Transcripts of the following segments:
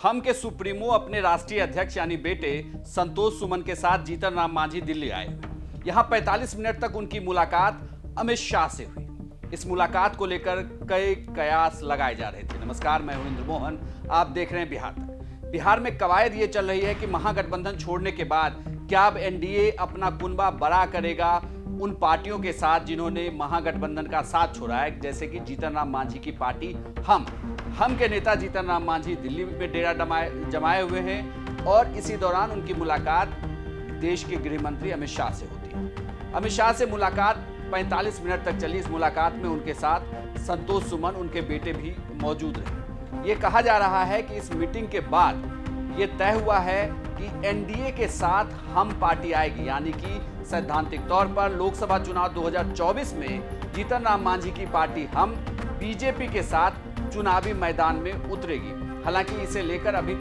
हम के सुप्रीमो अपने राष्ट्रीय अध्यक्ष यानी बेटे संतोष सुमन के साथ जीतन राम मांझी दिल्ली आए। यहां 45 मिनट तक उनकी मुलाकात अमित शाह से हुई। इस मुलाकात को लेकर कई कयास लगाए जा रहे थे। नमस्कार, मैं हूं इंद्र मोहन, आप देख रहे हैं बिहार तक। बिहार में कवायद ये चल रही है कि महागठबंधन छोड़ने के बाद क्या अब एनडीए अपना कुनबा बड़ा करेगा उन पार्टियों के साथ जिन्होंने महागठबंधन का साथ छोड़ा है, जैसे कि जीतन राम मांझी की पार्टी हम के नेता जीतन राम मांझी दिल्ली में डेरा जमाए हुए हैं और इसी दौरान उनकी मुलाकात देश के गृह मंत्री अमित शाह से होती है। अमित शाह से मुलाकात 45 मिनट तक चली। इस मुलाकात में उनके साथ संतोष सुमन, उनके बेटे भी मौजूद रहे। ये कहा जा रहा है कि इस मीटिंग के बाद ये तय हुआ है कि एनडीए के साथ हम पार्टी आएगी, यानी कि सैद्धांतिक तौर पर लोकसभा चुनाव 2024 में जीतन राम मांझी की पार्टी हम बीजेपी के साथ चुनावी मैदान में उतरेगी। हालांकि इसे लेकर अभी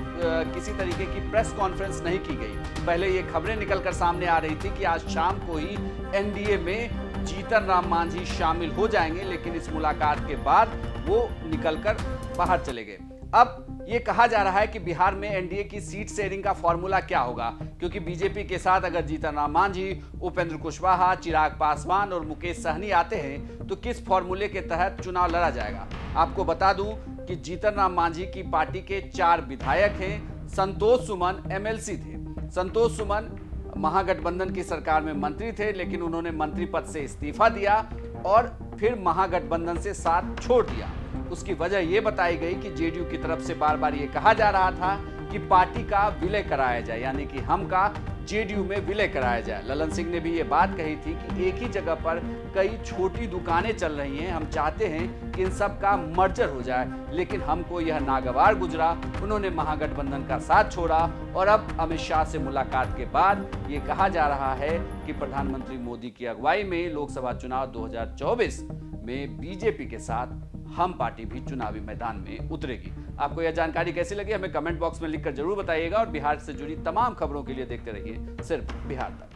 किसी तरीके की प्रेस कॉन्फ्रेंस नहीं की गई। पहले ये खबरें निकलकर सामने आ रही थी कि आज शाम को ही एनडीए में जीतन राम मांझी शामिल हो जाएंगे, लेकिन इस मुलाकात के बाद वो निकलकर बाहर चले गए। अब ये कहा जा रहा है कि बिहार में एनडीए की सीट शेयरिंग का फॉर्मूला क्या होगा, क्योंकि बीजेपी के साथ अगर जीतन राम मांझी, उपेंद्र कुशवाहा, चिराग पासवान और मुकेश सहनी आते हैं तो किस फॉर्मूले के तहत चुनाव लड़ा जाएगा। आपको बता दूं कि जीतन राम मांझी की पार्टी के 4 विधायक हैं। संतोष सुमन एमएलसी थे। संतोष सुमन महागठबंधन की सरकार में मंत्री थे, लेकिन उन्होंने मंत्री पद से इस्तीफा दिया और फिर महागठबंधन से साथ छोड़ दिया। उसकी वजह यह बताई गई कि जेडीयू की तरफ से बार बार ये कहा जा रहा था कि पार्टी का विलय कराया जाए, यानी कि हम का जेडीयू में विलय कराया जाए। ललन सिंह ने भी ये बात कही थी कि एक ही जगह पर कई छोटी दुकानें चल रही हैं, हम चाहते हैं कि इन सब का मर्जर हो जाए, लेकिन हमको यह नागवार गुजरा। उन्होंने महागठबंधन का साथ छोड़ा और अब अमित शाह से मुलाकात के बाद ये कहा जा रहा है कि प्रधानमंत्री मोदी की अगुवाई में लोकसभा चुनाव 2024 में बीजेपी के साथ हम पार्टी भी चुनावी मैदान में उतरेगी। आपको यह जानकारी कैसी लगी हमें कमेंट बॉक्स में लिखकर जरूर बताइएगा और बिहार से जुड़ी तमाम खबरों के लिए देखते रहिए सिर्फ बिहार तक।